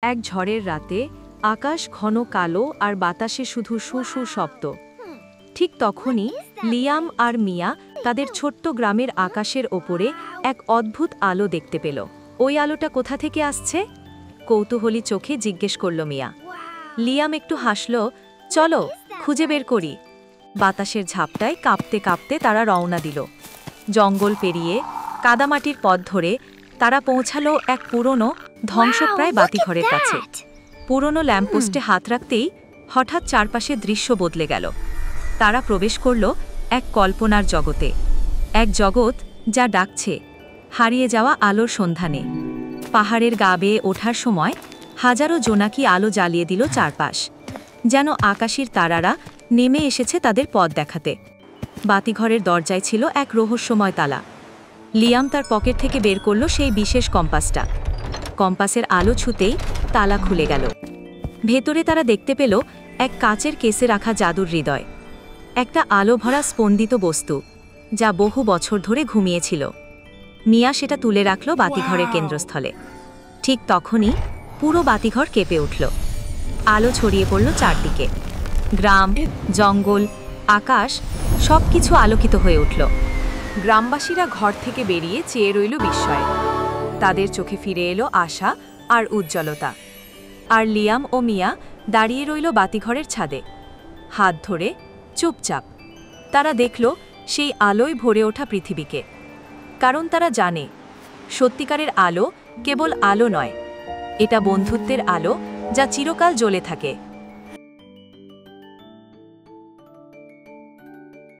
এক ঝড়ের রাতে আকাশ ঘন কালো আর বাতাসে শুধু শু শু শব্দ। ঠিক তখনই লিয়াম আর মিয়া তাদের ছোট্ট গ্রামের আকাশের ওপরে এক অদ্ভুত আলো দেখতে পেল। ওই আলোটা কোথা থেকে আসছে? কৌতূহলী চোখে জিজ্ঞেস করল মিয়া। লিয়াম একটু হাসল। চলো খুঁজে বের করি। বাতাসের ঝাপটায় কাঁপতে কাঁপতে তারা রওনা দিল। জঙ্গল পেরিয়ে কাদামাটির পথ ধরে তারা পৌঁছালো এক পুরনো ধ্বংসপ্রায় বাতিঘরের কাছে। পুরনো ল্যাম্পপোস্টে হাত রাখতেই হঠাৎ চারপাশে দৃশ্য বদলে গেল। তারা প্রবেশ করল এক কল্পনার জগতে, এক জগৎ যা ডাকছে হারিয়ে যাওয়া আলোর সন্ধানে। পাহাড়ের গা বেয়ে ওঠার সময় হাজারো জোনাকি আলো জ্বালিয়ে দিল চারপাশ, যেন আকাশের তারারা নেমে এসেছে তাদের পথ দেখাতে। বাতিঘরের দরজায় ছিল এক রহস্যময় তালা। লিয়াম তার পকেট থেকে বের করল সেই বিশেষ কম্পাসটা। কম্পাসের আলো ছুতেই তালা খুলে গেল। ভেতরে তারা দেখতে পেল এক কাচের কেসে রাখা জাদুর হৃদয়, একটা আলো ভরা স্পন্দিত বস্তু যা বহু বছর ধরে ঘুমিয়েছিল। মিয়া সেটা তুলে রাখল বাতিঘরের কেন্দ্রস্থলে। ঠিক তখনই পুরো বাতিঘর কেঁপে উঠল। আলো ছড়িয়ে পড়ল চারদিকে। গ্রাম, জঙ্গল, আকাশ সবকিছু আলোকিত হয়ে উঠল। গ্রামবাসীরা ঘর থেকে বেরিয়ে চেয়ে রইল বিস্ময়ে। তাদের চোখে ফিরে এলো আশা আর উজ্জ্বলতা। আর লিয়াম ও মিয়া দাঁড়িয়ে রইল বাতিঘরের ছাদে, হাত ধরে চুপচাপ। তারা দেখল সেই আলোয় ভরে ওঠা পৃথিবীকে। কারণ তারা জানে, সত্যিকারের আলো কেবল আলো নয়, এটা বন্ধুত্বের আলো যা চিরকাল জ্বলে থাকে।